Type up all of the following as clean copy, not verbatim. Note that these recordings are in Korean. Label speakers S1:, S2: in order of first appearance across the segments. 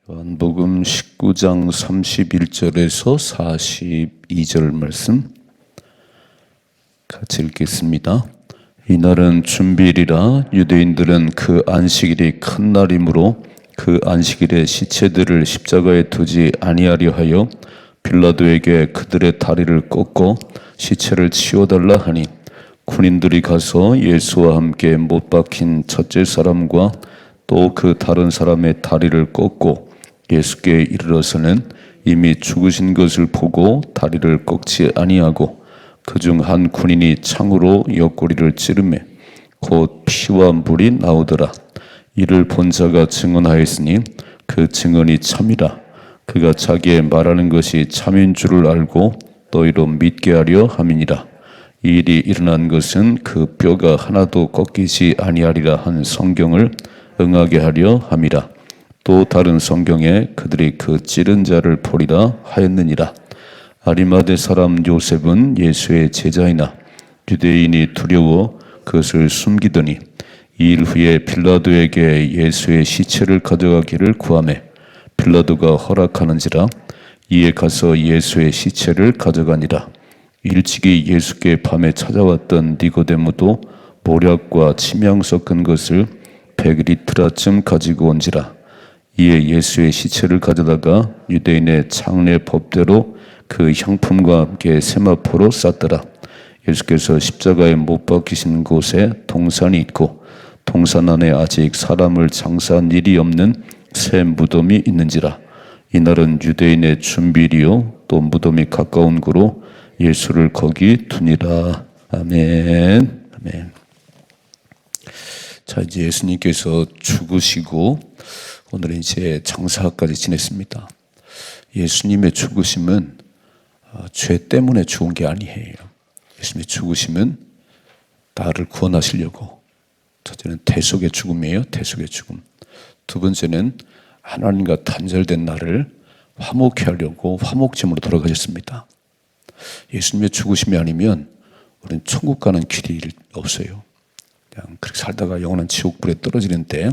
S1: 요한복음 19장 31절에서 42절 말씀 같이 읽겠습니다. 이날은 준비일이라 유대인들은 그 안식일이 큰 날이므로 그 안식일에 시체들을 십자가에 두지 아니하려 하여 빌라도에게 그들의 다리를 꺾고 시체를 치워달라 하니 군인들이 가서 예수와 함께 못 박힌 첫째 사람과 또 그 다른 사람의 다리를 꺾고 예수께 이르러서는 이미 죽으신 것을 보고 다리를 꺾지 아니하고 그중 한 군인이 창으로 옆구리를 찌르매 곧 피와 물이 나오더라. 이를 본 자가 증언하였으니 그 증언이 참이라. 그가 자기의 말하는 것이 참인 줄을 알고 너희로 믿게 하려 함이니라. 이 일이 일어난 것은 그 뼈가 하나도 꺾이지 아니하리라 한 성경을 응하게 하려 함이라. 또 다른 성경에 그들이 그 찌른 자를 보리라 하였느니라. 아리마대 사람 요셉은 예수의 제자이나 유대인이 두려워 그것을 숨기더니 이 일 후에 빌라도에게 예수의 시체를 가져가기를 구하매 빌라도가 허락하는지라. 이에 가서 예수의 시체를 가져가니라. 일찍이 예수께 밤에 찾아왔던 니고데모도 모략과 침향 섞은 것을 100리트라쯤 가지고 온지라. 이에 예수의 시체를 가져다가 유대인의 창례 법대로 그 향품과 함께 세마포로 쌌더라. 예수께서 십자가에 못 박히신 곳에 동산이 있고 동산 안에 아직 사람을 장사한 일이 없는 새 무덤이 있는지라. 이날은 유대인의 준비일이요 또 무덤이 가까운 고로 예수를 거기 두니라. 아멘. 아멘. 자, 이제 예수님께서 죽으시고 오늘은 이제 장사까지 지냈습니다. 예수님의 죽으심은 죄 때문에 죽은 게 아니에요. 예수님의 죽으심은 나를 구원하시려고. 첫째는 대속의 죽음이에요. 대속의 죽음. 두 번째는 하나님과 단절된 나를 화목케 하려고 화목제물로 돌아가셨습니다. 예수님의 죽으심이 아니면 우리는 천국 가는 길이 없어요. 그냥 그렇게 살다가 영원한 지옥불에 떨어지는데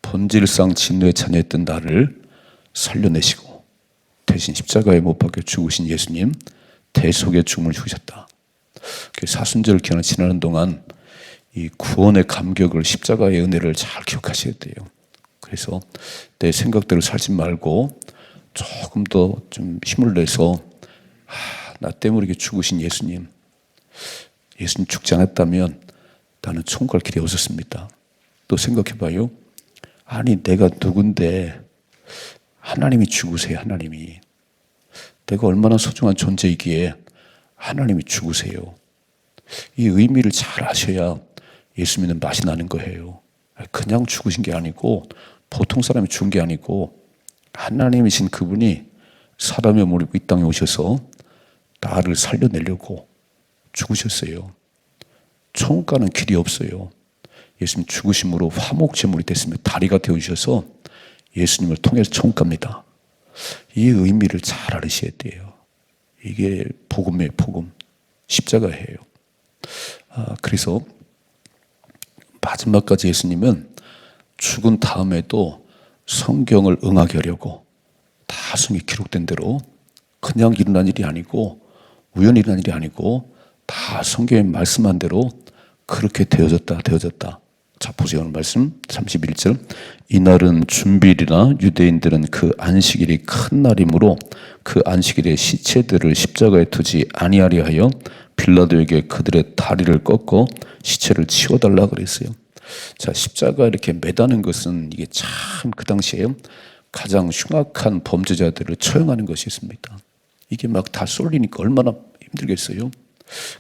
S1: 본질상 진노의 자녀였던 나를 살려내시고 대신 십자가에 못 박혀 죽으신 예수님, 대속의 죽음을 죽으셨다. 사순절 기간을 지나는 동안 이 구원의 감격을, 십자가의 은혜를 잘 기억하셔야 돼요. 그래서 내 생각대로 살지 말고 조금 더 좀 힘을 내서 나 때문에 이렇게 죽으신 예수님 죽지 않았다면 나는 천국 갈 길이 없었습니다. 또 생각해봐요. 아니 내가 누군데 하나님이 죽으세요. 하나님이. 내가 얼마나 소중한 존재이기에 하나님이 죽으세요. 이 의미를 잘 아셔야 예수 믿는 맛이 나는 거예요. 그냥 죽으신 게 아니고 보통 사람이 죽은 게 아니고 하나님이신 그분이 사람의 몸을 입고 이 땅에 오셔서 나를 살려내려고 죽으셨어요. 천국 가는 길이 없어요. 예수님 죽으심으로 화목제물이 됐으며 다리가 되어주셔서 예수님을 통해서 천국 갑니다. 이 의미를 잘 알으셔야 돼요. 이게 복음이에요. 복음. 십자가예요. 그래서 마지막까지 예수님은 죽은 다음에도 성경을 응하게 하려고 다 성경에 기록된 대로 그냥 일어난 일이 아니고 우연히 일어난 일이 아니고 다 성경에 말씀한 대로 그렇게 되어졌다. 자, 보세요. 오늘 말씀 31절. 이날은 준비일이나 유대인들은 그 안식일이 큰 날이므로 그 안식일에 시체들을 십자가에 두지 아니하려 하여 빌라도에게 그들의 다리를 꺾고 시체를 치워달라 그랬어요. 자, 십자가 이렇게 매다는 것은 이게 참 그 당시에 가장 흉악한 범죄자들을 처형하는 것이었습니다. 이게 막 다 쏠리니까 얼마나 힘들겠어요.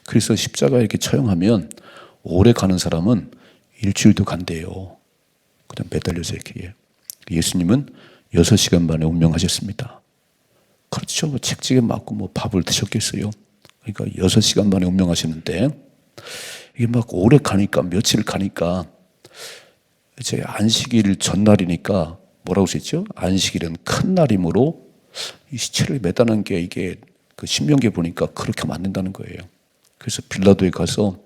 S1: 그래서 십자가 이렇게 처형하면 오래 가는 사람은 일주일도 간대요. 그냥 매달려서 이렇게. 예수님은 6시간 만에 운명하셨습니다. 그렇죠. 책찍에 맞고 밥을 드셨겠어요. 그러니까 6시간 만에 운명하셨는데 이게 막 오래 가니까 며칠 가니까 이제 안식일 전날이니까 뭐라고 쓰였죠? 안식일은 큰 날이므로 이 시체를 매다는 게 이게 그 신명기에 보니까 그렇게 하면 안 된다는 거예요. 그래서 빌라도에 가서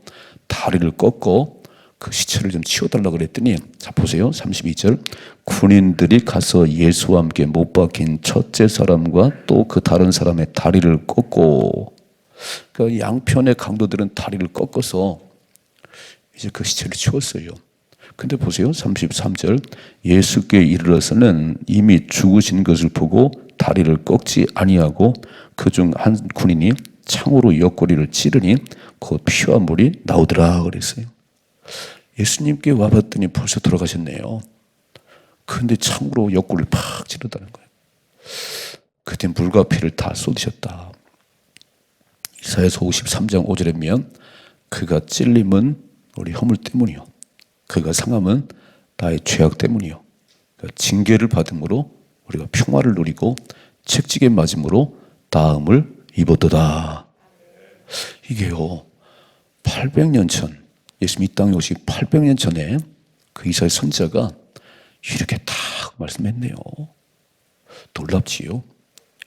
S1: 다리를 꺾고 그 시체를 좀 치워달라고 그랬더니, 자 보세요. 32절. 군인들이 가서 예수와 함께 못 박힌 첫째 사람과 또 그 다른 사람의 다리를 꺾고, 그 양편의 강도들은 다리를 꺾어서 이제 그 시체를 치웠어요. 근데 보세요. 33절. 예수께 이르러서는 이미 죽으신 것을 보고 다리를 꺾지 아니하고 그중 한 군인이 창으로 옆구리를 찌르니 그 피와 물이 나오더라 그랬어요. 예수님께 와봤더니 벌써 돌아가셨네요. 근데 창으로 옆구리를 팍 찌르다는 거예요. 그때 물과 피를 다 쏟으셨다. 이사야서 53장 5절에 보면 그가 찔림은 우리 허물 때문이요, 그가 상함은 나의 죄악 때문이요, 그러니까 징계를 받음으로 우리가 평화를 누리고 책찍에 맞음으로 나음을 입었도다. 이게요 800년 전, 예수님 이 땅에 오시기 800년 전에 그 이사야 선지자가 이렇게 딱 말씀했네요. 놀랍지요.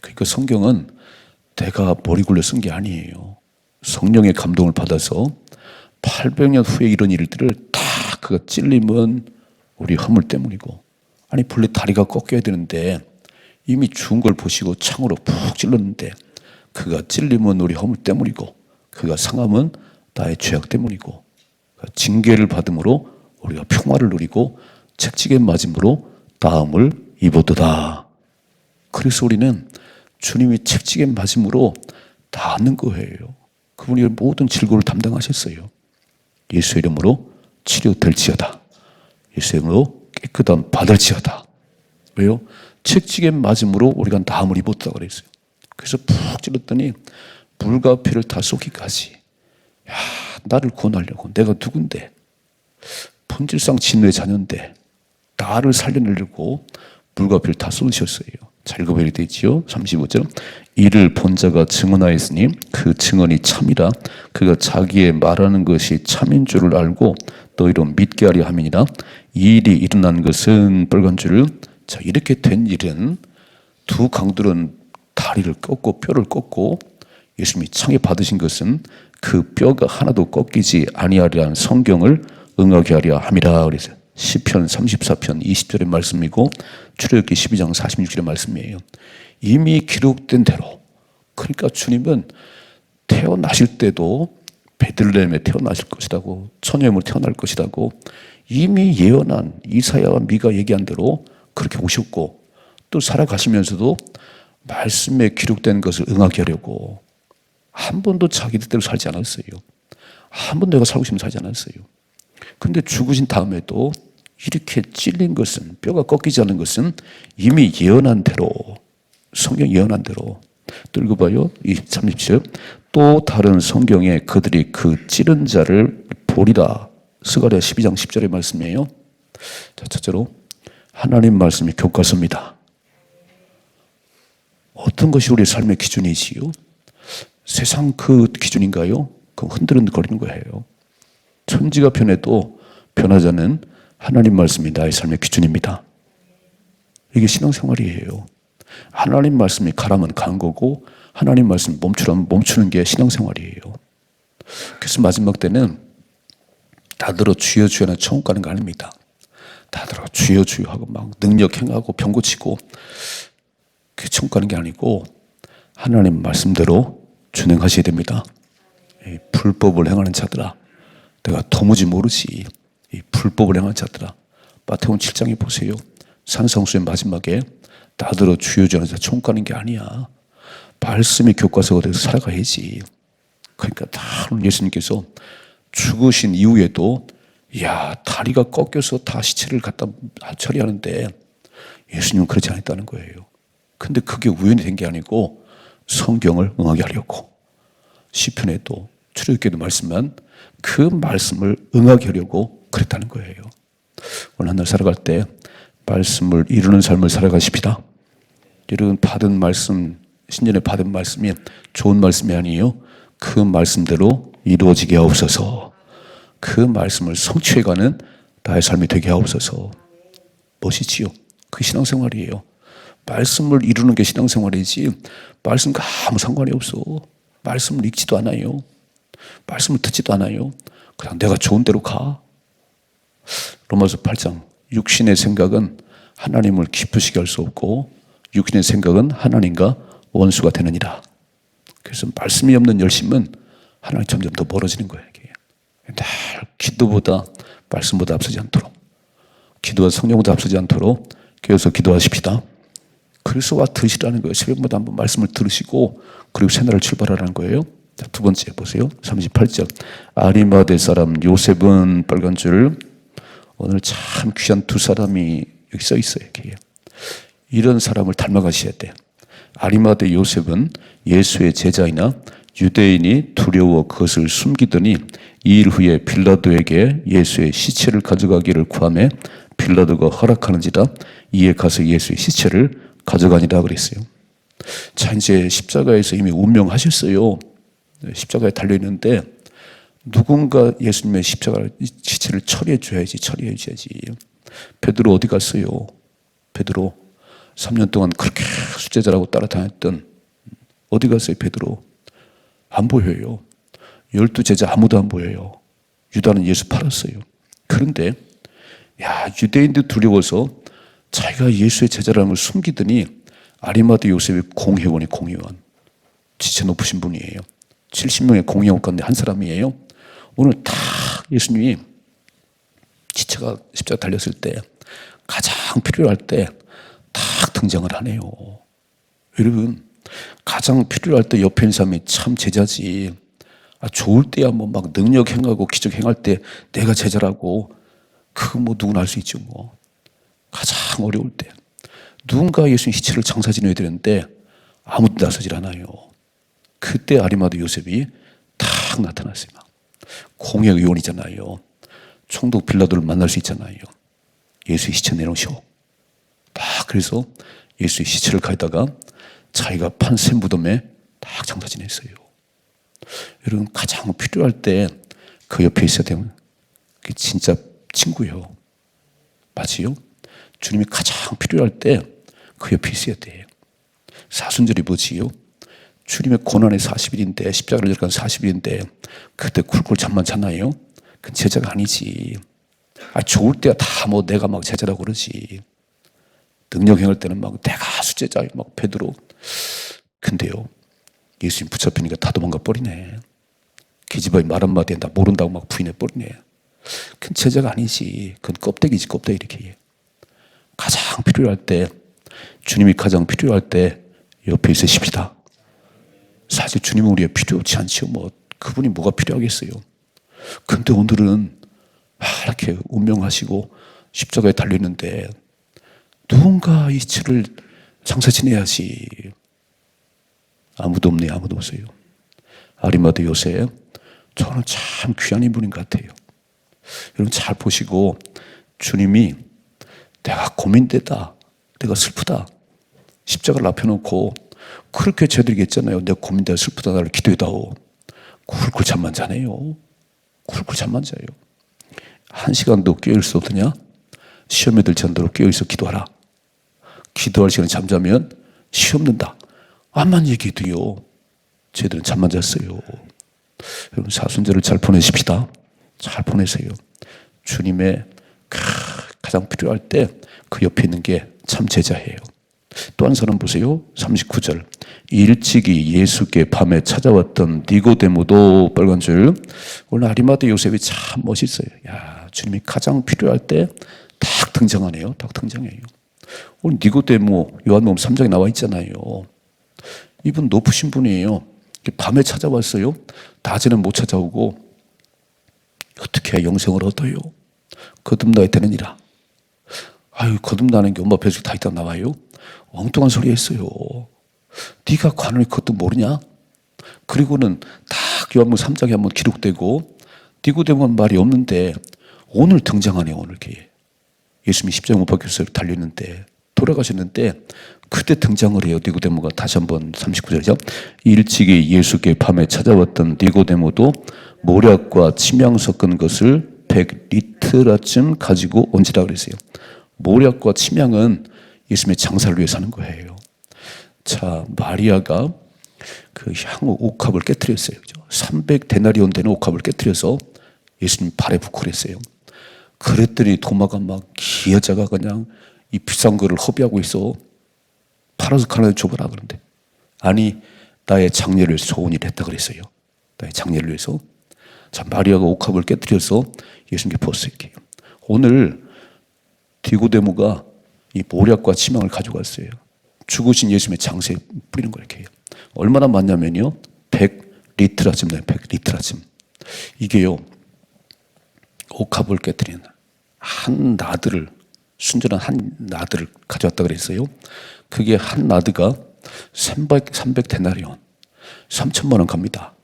S1: 그러니까 성경은 내가 머리 굴려 쓴 게 아니에요. 성령의 감동을 받아서 800년 후에 이런 일들을 다 그가 찔림은 우리 허물 때문이고, 아니 본래 다리가 꺾여야 되는데 이미 죽은 걸 보시고 창으로 푹 찔렀는데 그가 찔림은 우리 허물 때문이고 그가 상함은 나의 죄악 때문이고 징계를 받음으로 우리가 평화를 누리고 책찍에 맞음으로 나음을 입었도다. 그래서 우리는 주님이 책찍에 맞음으로 낫는 거예요. 그분이 모든 질고를 담당하셨어요. 예수 이름으로 치료될지어다. 예수 이름으로 깨끗함 받을지어다. 왜요? 책찍에 맞음으로 우리가 나음을 입었다고 그랬어요. 그래서 푹 찔렀더니 물과 피를 다 쏟기까지. 야, 나를 구원하려고 내가 누군데, 본질상 진노의 자녀인데 나를 살려내려고 물과 피를 다 쏟으셨어요. 자, 읽어봐야 되지요. 35절. 이를 본 자가 증언하였으니 그 증언이 참이라. 그가 자기의 말하는 것이 참인 줄을 알고 너희로 믿게 하려 함이니라. 이 일이 일어난 것은 빨간 줄을, 자 이렇게 된 일은 두 강들은 다리를 꺾고 뼈를 꺾고 예수님이 창에 받으신 것은 그 뼈가 하나도 꺾이지 아니하리라는 성경을 응하게 하려 함이라 그랬어요. 시편 34편 20절의 말씀이고 출애굽기 12장 46절의 말씀이에요. 이미 기록된 대로, 그러니까 주님은 태어나실 때도 베들레헴에 태어나실 것이라고, 처녀임으로 태어날 것이라고 이미 예언한 이사야와 미가 얘기한 대로 그렇게 오셨고, 또 살아가시면서도 말씀에 기록된 것을 응하게 하려고 한 번도 자기 뜻대로 살지 않았어요. 한 번도 내가 살고 싶으면 살지 않았어요. 근데 죽으신 다음에도 이렇게 찔린 것은, 뼈가 꺾이지 않은 것은 이미 예언한 대로, 성경 예언한 대로. 또 읽어봐요. 이 30절. 또 다른 성경에 그들이 그 찌른 자를 보리라. 스가랴 12장 10절의 말씀이에요. 자, 첫째로 하나님 말씀이 교과서입니다. 어떤 것이 우리의 삶의 기준이지요? 세상 그 기준인가요? 그 흔들흔들거리는 거예요. 천지가 변해도 변하지 않는 하나님 말씀이 나의 삶의 기준입니다. 이게 신앙생활이에요. 하나님 말씀이 가라면 가는 거고 하나님 말씀이 멈추라면 멈추는 게 신앙생활이에요. 그래서 마지막 때는 다들어 주여 주여는 천국 가는 거 아닙니다. 다들어 주여 주여 하고 막 능력 행하고 병 고치고 그 천국 가는 게 아니고 하나님 말씀대로 준행하셔야 됩니다. 이 불법을 행하는 자들아, 내가 도무지 모르지. 이 불법을 행하는 자들아, 마태복음 7장에 보세요. 산상수의 마지막에 나더러 주여 주여 하는 자 천국 가는 게 아니야. 말씀이 교과서가 돼서 살아가야지. 그러니까 다 예수님께서 죽으신 이후에도 야 다리가 꺾여서 다 시체를 갖다 처리하는데 예수님은 그렇지 않았다는 거예요. 근데 그게 우연히 된 게 아니고 성경을 응하게 하려고, 시편에도 출애굽기에도 말씀한 그 말씀을 응하게 하려고 그랬다는 거예요. 오늘 한 날 살아갈 때 말씀을 이루는 삶을 살아가십시다. 여러분 받은 말씀, 신전에 받은 말씀이 좋은 말씀이 아니에요. 그 말씀대로 이루어지게 하옵소서. 그 말씀을 성취해가는 나의 삶이 되게 하옵소서. 멋이지요. 그게 신앙생활이에요. 말씀을 이루는 게 신앙생활이지 말씀과 아무 상관이 없어. 말씀을 읽지도 않아요. 말씀을 듣지도 않아요. 그냥 내가 좋은 대로 가. 로마서 8장 육신의 생각은 하나님을 기쁘시게 할 수 없고 육신의 생각은 하나님과 원수가 되느니라. 그래서 말씀이 없는 열심은 하나님 점점 더 멀어지는 거예요. 늘 기도보다 말씀보다 앞서지 않도록, 기도와 성령보다 앞서지 않도록 계속 기도하십시다. 그래서 와 드시라는 거예요. 새벽마다 한번 말씀을 들으시고 그리고 새날을 출발하라는 거예요. 자, 두 번째 보세요. 38절. 아리마대 사람 요셉은 빨간 줄. 오늘 참 귀한 두 사람이 여기 써 있어요. 여기. 이런 사람을 닮아가셔야 돼요. 아리마대 요셉은 예수의 제자이나 유대인이 두려워 그것을 숨기더니 2일 후에 빌라도에게 예수의 시체를 가져가기를 구하매 빌라도가 허락하는지라 이에 가서 예수의 시체를 가져가니라 그랬어요. 자, 이제 십자가에서 이미 운명하셨어요. 십자가에 달려있는데 누군가 예수님의 시체를 처리해 줘야지. 베드로 어디 갔어요? 베드로 3년 동안 그렇게 수제자라고 따라다녔던 어디 갔어요? 베드로 안 보여요. 12제자 아무도 안 보여요. 유다는 예수 팔았어요. 그런데 유대인들 두려워서 자기가 예수의 제자라는 걸 숨기더니 아리마대 요셉이 공회원이 공회원. 지체 높으신 분이에요. 70명의 공회원 가운데 한 사람이에요. 오늘 딱 예수님이 지체가 십자가 달렸을 때 가장 필요할 때 딱 등장을 하네요. 여러분 가장 필요할 때 옆에 있는 사람이 참 제자지. 좋을 때야 뭐 막 능력 행하고 기적 행할 때 내가 제자라고 그거 뭐 누구나 알 수 있죠 뭐. 가장 어려울 때 누군가 예수님 시체를 장사 지내야 되는데 아무도 나서질 않아요. 그때 아리마대 요셉이 딱 나타났어요. 공회 의원이잖아요. 총독 빌라도를 만날 수 있잖아요. 예수의 시체 내놓으시오. 딱 그래서 예수의 시체를 가져다가 자기가 판 새 무덤에 딱 장사 지냈어요. 여러분 가장 필요할 때 그 옆에 있어야 되면 그게 진짜 친구예요. 맞지요? 주님이 가장 필요할 때 그 옆에 있어야 돼요. 사순절이 뭐지요? 주님의 고난의 40일인데 십자가를 져간 40일인데 그때 쿨쿨 잠만 잤나요? 그건 제자가 아니지. 좋을 때야 다 뭐 내가 막 제자라고 그러지. 능력 행할 때는 막 내가 수제자 막 베드로. 근데요 예수님 붙잡히니까 다 도망가 버리네. 기집아의 말 한마디에 나 모른다고 막 부인해 버리네. 그건 제자가 아니지. 그건 껍데기지 껍데기 이렇게. 가장 필요할 때 주님이 가장 필요할 때 옆에 있으십시다. 사실 주님은 우리가 필요치 않지요. 뭐 그분이 뭐가 필요하겠어요. 근데 오늘은 이렇게 운명하시고 십자가에 달렸는데 누군가 이 치를 장사 지내야지. 아무도 없네요. 아무도 없어요. 아리마대 요셉 저는 참 귀한 인물인 것 같아요. 여러분 잘 보시고 주님이 내가 고민되다. 내가 슬프다. 십자가를 앞에 놓고 그렇게 저들에게 했잖아요. 내가 고민되다 슬프다 나를 기도해다오. 쿨쿨 잠만 자네요. 쿨쿨 잠만 자요. 1시간도 깨어있을 수 없느냐? 시험에 들지 않도록 깨어있어 기도하라. 기도할 시간에 잠자면 시험 든다. 암만 얘기해도요. 쟤들은 잠만 잤어요. 여러분 사순절을 잘 보내십시다. 잘 보내세요. 주님의 가장 필요할 때 그 옆에 있는 게 참 제자예요. 또 한 사람 보세요. 39절. 일찍이 예수께 밤에 찾아왔던 니고데모도 빨간 줄. 오늘 아리마대 요셉이 참 멋있어요. 주님이 가장 필요할 때 딱 등장하네요. 딱 등장해요. 오늘 니고데모 요한복음 3장에 나와 있잖아요. 이분 높으신 분이에요. 밤에 찾아왔어요. 낮에는 못 찾아오고 어떻게 영생을 얻어요? 거듭나야 되느니라. 거듭나는 게 엄마 뱃속에 다 있다 나와요? 엉뚱한 소리 했어요. 네가 관원이 그것도 모르냐? 그리고는 딱 요한복음 3장에 한번 기록되고 니고데모는 말이 없는데 오늘 등장하네요. 오늘 예수님이 십자가 못 박혀서 달렸는데 돌아가셨는데 그때 등장을 해요. 니고데모가 다시 한번 39절이죠. 일찍이 예수께 밤에 찾아왔던 니고데모도 모략과 침향 섞은 것을 100리트라쯤 가지고 온지라 그랬어요. 모략과 침향은 예수님의 장사를 위해서 하는 거예요. 자, 마리아가 그 향후 옥합을 깨뜨렸어요. 300데나리온 되는 옥합을 깨뜨려서 예수님 발에 붓고 그랬어요. 그랬더니 도마가 막 이 여자가 그냥 이 비싼 거를 허비하고 있어. 팔아서 하나 줘봐라 그런데. 아니 나의 장례를 위해서 좋은 일을 했다 그랬어요. 나의 장례를 위해서. 자, 마리아가 옥합을 깨뜨려서 예수님께 부었어요. 오늘 디고데모가 이 모략과 치명을 가져갔어요. 죽으신 예수님의 장세에 뿌리는 거예요. 이렇게. 얼마나 많냐면요. 100리트라쯤 돼요. 100리트라쯤. 이게요. 옥합을 깨뜨리는 한 나드를, 순전한 한 나드를 가져왔다 그랬어요. 그게 한 나드가 300 데나리온, 3천만 원 갑니다.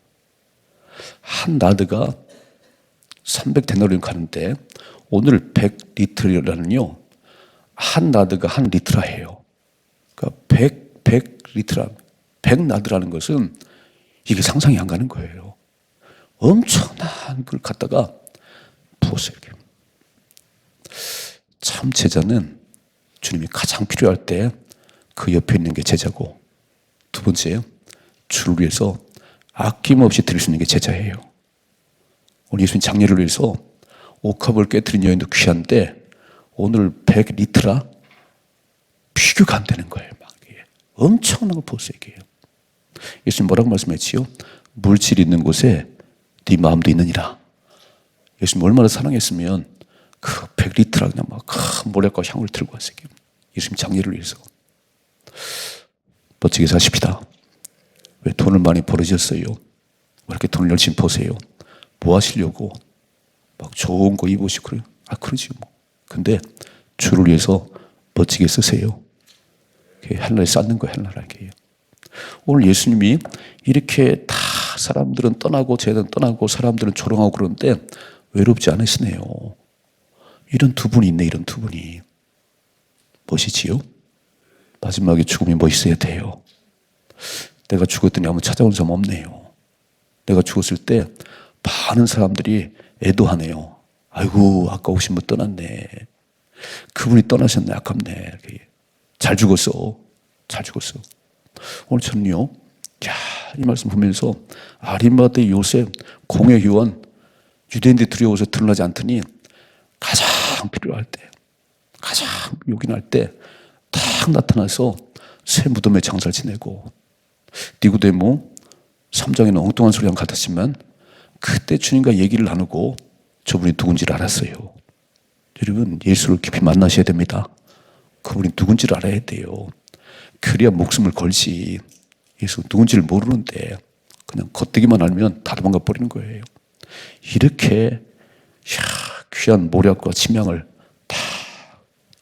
S1: 한 나드가 300 데나리온 가는데 오늘 100리트라는요. 한 나드가 한 리트라 해요. 그러니까 100리트라, 100나드라는 것은 이게 상상이 안 가는 거예요. 엄청난 걸 갖다가 부었어요. 참 제자는 주님이 가장 필요할 때 그 옆에 있는 게 제자고, 두 번째요. 주를 위해서 아낌없이 드릴 수 있는 게 제자예요. 오늘 예수님 장례를 위해서 옥합을 깨뜨린 여인도 귀한데 오늘 100리트라 비교가 안 되는 거예요. 막 엄청난 걸 부었어요. 이게. 예수님 뭐라고 말씀했지요? 물질이 있는 곳에 네 마음도 있느니라. 예수님 얼마나 사랑했으면 그 100리트라 그냥 막 모략과 향을 들고 왔어요. 예수님 장례를 위해서. 멋지게 사십시다. 왜 돈을 많이 벌어졌어요? 왜 이렇게 돈을 열심히 버세요? 뭐 하시려고? 막 좋은 거 입으시고 그래요? 그러지 뭐. 근데 주를 위해서 멋지게 쓰세요. 헬라에 쌓는 거 헬라라게요. 오늘 예수님이 이렇게 다 사람들은 떠나고 제자는 떠나고 사람들은 조롱하고 그러는데 외롭지 않으시네요. 이런 두 분이 있네. 이런 두 분이. 멋이지요? 마지막에 죽음이 멋있어야 돼요. 내가 죽었더니 아무 찾아온 사람 없네요. 내가 죽었을 때 많은 사람들이 애도하네요. 아이고 아까우신 분 떠났네. 그분이 떠나셨네. 아깝네. 잘 죽었어. 잘 죽었어. 오늘 저는요, 이 말씀 보면서 아리마대 요셉 공회 요원 유대인들이 두려워서 드러나지 않더니 가장 필요할 때, 가장 요긴할 때 딱 나타나서 새 무덤에 장사를 지내고, 니고데모 3장에는 엉뚱한 소리랑 같았지만 그때 주님과 얘기를 나누고 저분이 누군지를 알았어요. 여러분 예수를 깊이 만나셔야 됩니다. 그분이 누군지를 알아야 돼요. 그래야 목숨을 걸지. 예수 누군지를 모르는데 그냥 겉대기만 알면 다 도망가 버리는 거예요. 이렇게 귀한 모략과 침향을 다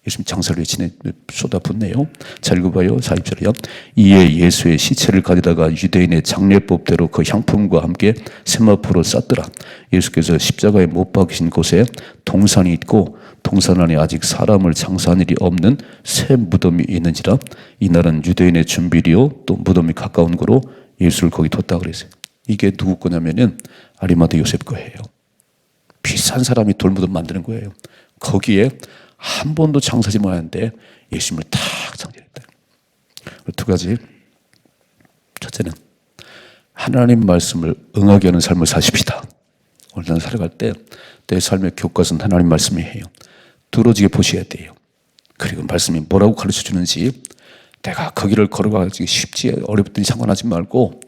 S1: 예수님 장사를 위해 쏟아붓네요. 잘 읽어봐요. 40절이요. 이에 예수의 시체를 가져다가 유대인의 장례법대로 그 향품과 함께 세마포로 쌌더라. 예수께서 십자가에 못 박히신 곳에 동산이 있고 동산 안에 아직 사람을 장사한 일이 없는 새 무덤이 있는지라. 이날은 유대인의 준비리요 또 무덤이 가까운 거로 예수를 거기 뒀다 그랬어요. 이게 누구 거냐면은 아리마대 요셉 거예요. 비싼 사람이 돌무덤 만드는 거예요. 거기에 한 번도 장사지 못하는데 예수님을 탁 장사했다. 두 가지. 첫째는 하나님 말씀을 응하게 하는 삶을 사십시다. 오늘 난 살아갈 때 내 삶의 교과서는 하나님 말씀이에요. 두루지게 보셔야 돼요. 그리고 말씀이 뭐라고 가르쳐 주는지 내가 거기를 걸어가기 쉽지 어렵더니 상관하지 말고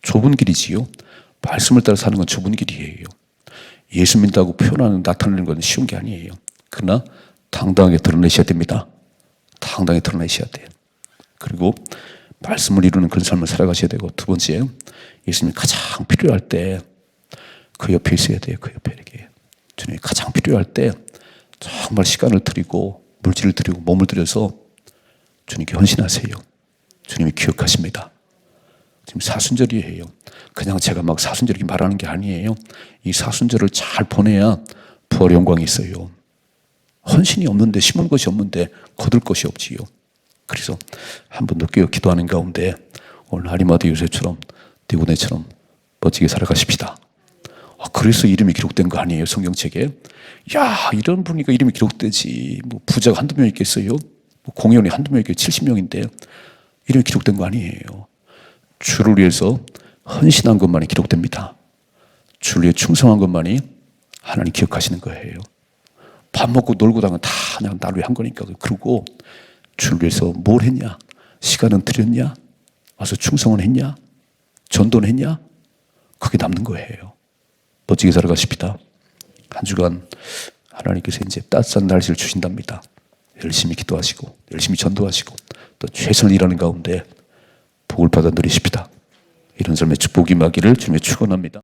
S1: 좁은 길이지요. 말씀을 따라 사는 건 좁은 길이에요. 예수 믿다고 표현하는 나타내는 건 쉬운 게 아니에요. 그러나 당당하게 드러내셔야 됩니다. 당당하게 드러내셔야 돼요. 그리고 말씀을 이루는 그런 삶을 살아가셔야 되고, 두 번째, 예수님이 가장 필요할 때 그 옆에 있어야 돼요. 그 옆에 이렇게. 주님이 가장 필요할 때 정말 시간을 드리고 물질을 드리고 몸을 들여서 주님께 헌신하세요. 주님이 기억하십니다. 지금 사순절이에요. 그냥 제가 막 사순절 이렇게 말하는 게 아니에요. 이 사순절을 잘 보내야 부활의 영광이 있어요. 헌신이 없는데, 심을 것이 없는데 거둘 것이 없지요. 그래서 한 번 더 깨어 기도하는 가운데 오늘 아리마대 요셉처럼 디고데처럼 멋지게 살아가십시다. 그래서 이름이 기록된 거 아니에요, 성경책에? 야, 이런 분이니까 이름이 기록되지. 뭐 부자가 한두 명 있겠어요? 뭐 공회원이 한두 명 있겠어요? 70명인데 이름이 기록된 거 아니에요. 주를 위해서 헌신한 것만이 기록됩니다. 주를 위해 충성한 것만이 하나님 기억하시는 거예요. 밥 먹고 놀고 다가 다 그냥 나를 위해 한 거니까. 그러고 주를 위해서 뭘 했냐? 시간은 들였냐? 와서 충성은 했냐? 전도는 했냐? 그게 남는 거예요. 멋지게 살아가십시다. 한 주간 하나님께서 이제 따뜻한 날씨를 주신답니다. 열심히 기도하시고 열심히 전도하시고 또 최선을 일하는 가운데 복을 받아 누리십시다. 이런 삶의 축복이 임하기를 주님의 축원합니다.